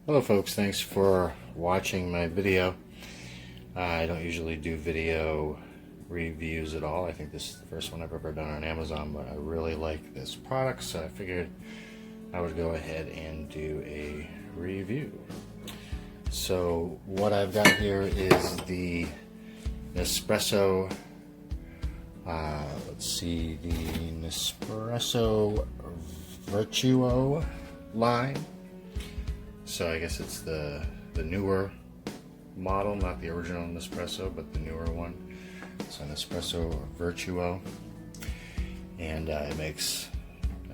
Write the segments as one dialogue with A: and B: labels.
A: Hello folks, thanks for watching my video. I don't usually do video reviews at all. I think this is the first one I've ever done on Amazon, but I really like this product, so I figured I would go ahead and do a review. So what I've got here is the Nespresso, the Nespresso Vertuo line. So I guess it's the newer model, not the original Nespresso, but the newer one. So Nespresso Vertuo, and it makes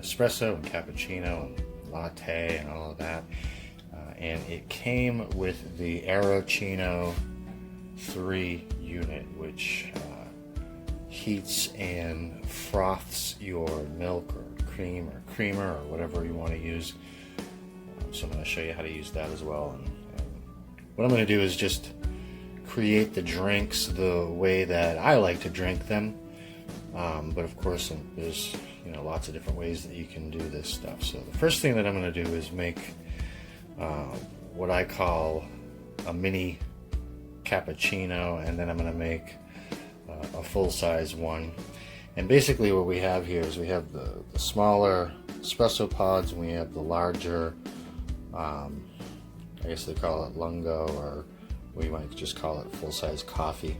A: espresso and cappuccino and latte and all of that. And it came with the Aerochino 3 unit, which heats and froths your milk or cream or creamer or whatever you want to use. So I'm going to show you how to use that as well. And what I'm going to do is just create the drinks the way that I like to drink them. But of course, there's lots of different ways that you can do this stuff. So the first thing that I'm going to do is make what I call a mini cappuccino, and then I'm going to make a full-size one. And basically what we have here is we have the smaller espresso pods, and we have the larger, I guess they call it lungo, or we might just call it full-size coffee.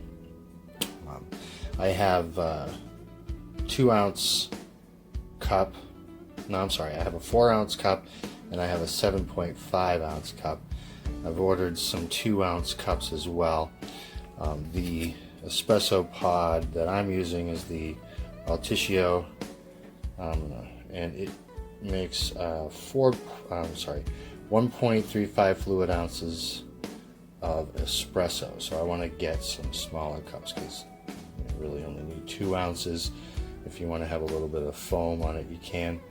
A: I have a 2-ounce cup. No, I'm sorry. I have a 4-ounce cup, and I have a 7.5-ounce cup. I've ordered some 2-ounce cups as well. The espresso pod that I'm using is the Alticcio, and it makes 1.35 fluid ounces of espresso. So I want to get some smaller cups because you really only need 2 ounces. If you want to have a little bit of foam on it, you can.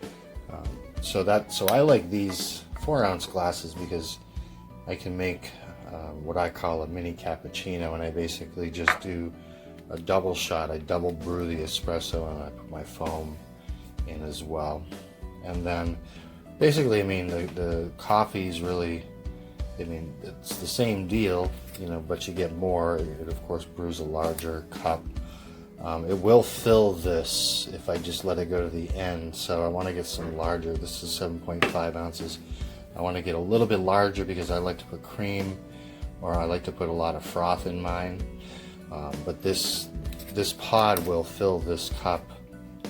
A: So I like these 4-ounce glasses because I can make what I call a mini cappuccino, and I basically just do a double shot. I double brew the espresso, and I put my foam in as well. And then basically, the coffee's really, it's the same deal, but you get more. It of course brews a larger cup. It will fill this if I just let it go to the end, so I want to get some larger. This is 7.5 ounces. I want to get a little bit larger because I like to put cream, or I like to put a lot of froth in mine. But this pod will fill this cup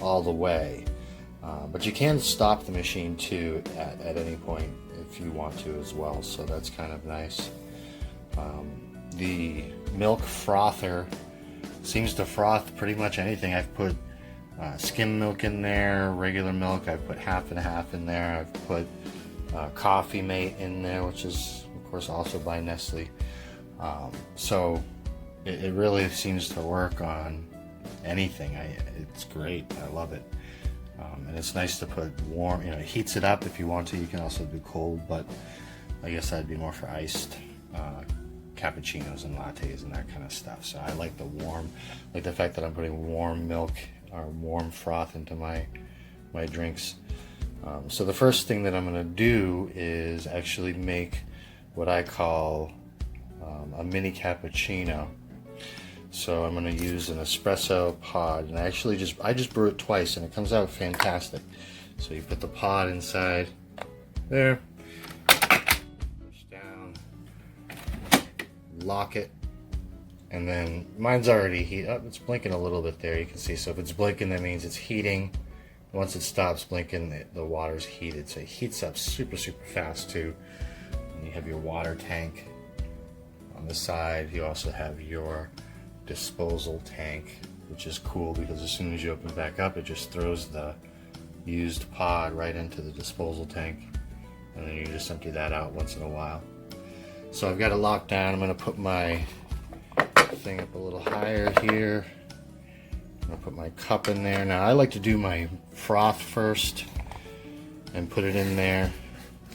A: all the way. But you can stop the machine too at any point if you want to as well, so that's kind of nice. The milk frother seems to froth pretty much anything. I've put skim milk in there, regular milk. I've put half and half in there. I've put Coffee Mate in there, which is of course also by Nestle. So it really seems to work on anything. It's great. I love it. And it's nice to put warm, it heats it up if you want to. You can also do cold, but I guess that'd be more for iced cappuccinos and lattes and that kind of stuff. So I like the warm, like the fact that I'm putting warm milk or warm froth into my drinks. So the first thing that I'm going to do is actually make what I call a mini cappuccino. So I'm going to use an espresso pod, and I just brew it twice, and it comes out fantastic. So you put the pod inside there, push down, lock it, and then mine's already heated up. It's blinking a little bit there, you can see. So if it's blinking, that means it's heating. Once it stops blinking, the water's heated, so it heats up super fast too. And you have your water tank on the side. You also have your disposal tank, which is cool because as soon as you open it back up, it just throws the used pod right into the disposal tank, and then you just empty that out once in a while. So I've got it locked down. I'm going to put my thing up a little higher here. I'm going to put my cup in there. Now I like to do my froth first and put it in there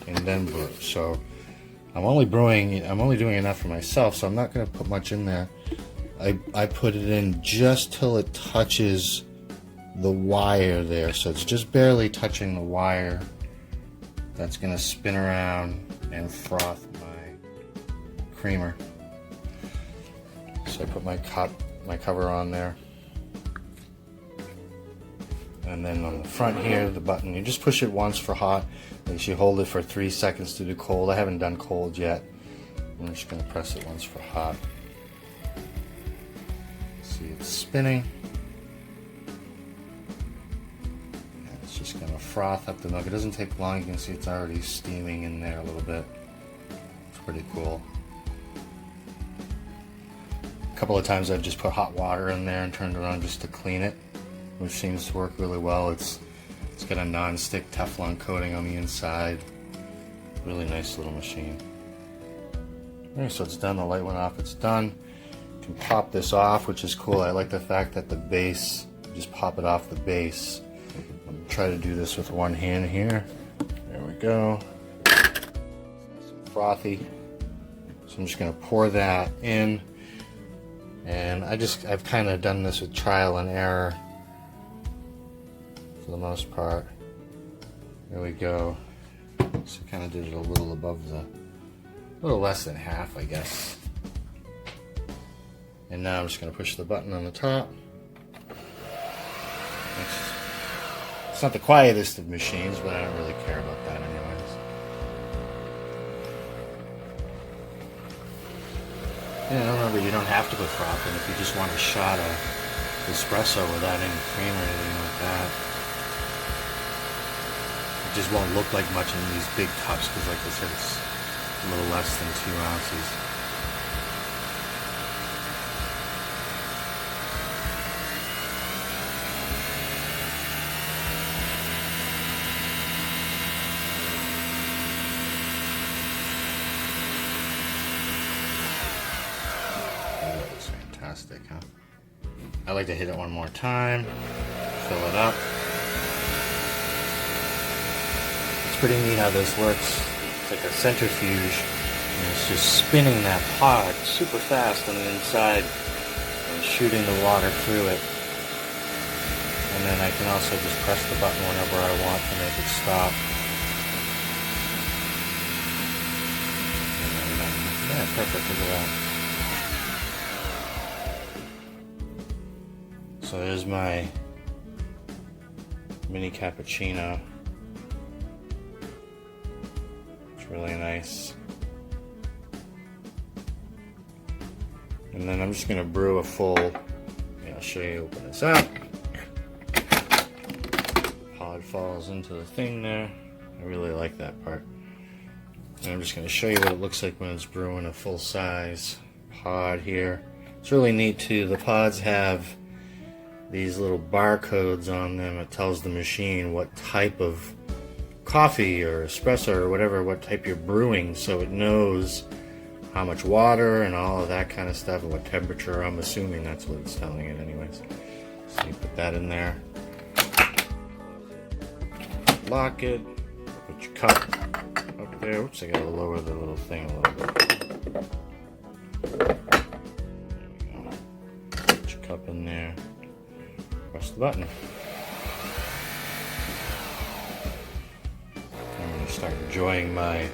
A: and then brew. So I'm only doing enough for myself, so I'm not going to put much in there. I put it in just till it touches the wire there, so it's just barely touching the wire. That's going to spin around and froth my creamer. So I put my cover on there. And then on the front here, the button, you just push it once for hot. And you hold it for 3 seconds to do cold. I haven't done cold yet. I'm just going to press it once for hot. See, it's spinning. And it's just going to froth up the milk. It doesn't take long. You can see it's already steaming in there a little bit. It's pretty cool. A couple of times I've just put hot water in there and turned it on just to clean it, which seems to work really well. It's got a non-stick Teflon coating on the inside. Really nice little machine. Okay, so it's done. The light went off. It's done. You can pop this off, which is cool. I like the fact that the base, just pop it off the base. I'm gonna try to do this with one hand here. There we go. Nice and frothy. So I'm just gonna pour that in. And I've kind of done this with trial and error for the most part. There we go. So kind of did it a little above a little less than half, I guess. And now I'm just going to push the button on the top. It's not the quietest of machines, but I don't really care about that anyways. Yeah, remember, you don't have to put froth in if you just want a shot of espresso without any cream or anything like that. It just won't look like much in these big cups because, like I said, it's a little less than 2 ounces. That was fantastic, huh? I like to hit it one more time, fill it up. It's pretty neat how this works. It's like a centrifuge, and it's just spinning that pod super fast on the inside and shooting the water through it. And then I can also just press the button whenever I want to make it stop. Yeah, perfect, look at that. So there's my mini cappuccino. It's really nice. And then I'm just going to brew a full, I'll show you, open this up. Pod falls into the thing there. I really like that part. And I'm just going to show you what it looks like when it's brewing a full size pod here. It's really neat too. The pods have these little barcodes on them. It tells the machine what type of coffee or espresso or whatever, what type you're brewing, so it knows how much water and all of that kind of stuff and what temperature. I'm assuming that's what it's telling it anyways. So you put that in there, lock it, put your cup up there. Oops, I gotta lower the little thing a little bit. There we go. Put your cup in there. Press the button. I'm going to start enjoying my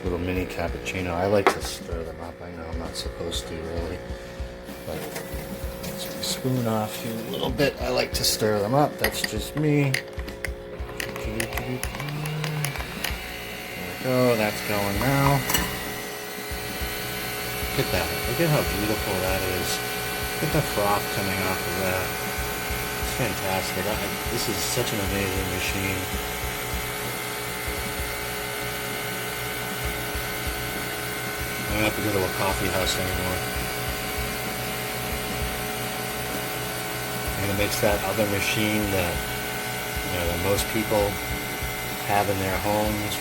A: little mini cappuccino. I like to stir them up. I know I'm not supposed to really, but let's my spoon off here a little bit. I like to stir them up. That's just me. There we go. That's going now. Look at that. Look at how beautiful that is. Look at the froth coming off of that. Fantastic. This is such an amazing machine. I don't have to go to a coffee house anymore. And it makes that other machine that that most people have in their homes.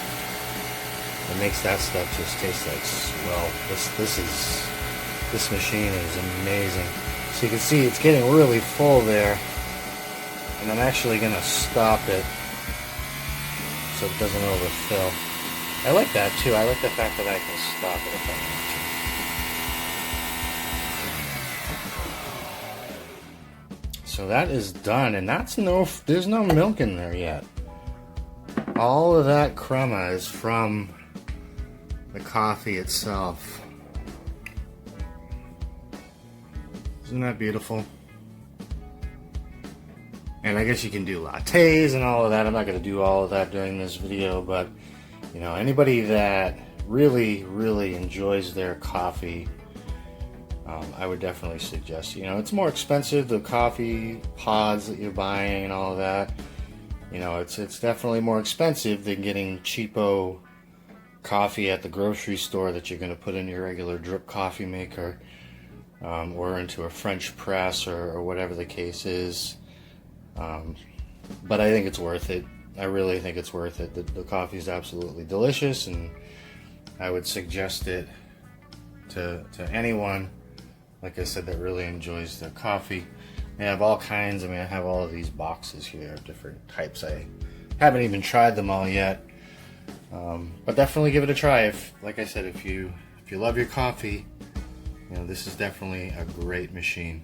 A: It makes that stuff just taste like, well, this machine is amazing. So you can see it's getting really full there. And I'm actually going to stop it so it doesn't overfill. I like that too. I like the fact that I can stop it if I want to. So that is done, and there's no milk in there yet. All of that crema is from the coffee itself. Isn't that beautiful? And I guess you can do lattes and all of that. I'm not going to do all of that during this video, but you know, anybody that really enjoys their coffee, I would definitely suggest, you know, it's more expensive, the coffee pods that you're buying and all of that. You know, it's definitely more expensive than getting cheapo coffee at the grocery store that you're going to put in your regular drip coffee maker, or into a French press, or whatever the case is. But I think it's worth it. I really think it's worth it. The coffee is absolutely delicious, and I would suggest it to anyone, like I said, that really enjoys their coffee. They have all kinds. I mean, I have all of these boxes here of different types. I haven't even tried them all yet, but definitely give it a try. If, like I said, if you love your coffee, you know, this is definitely a great machine.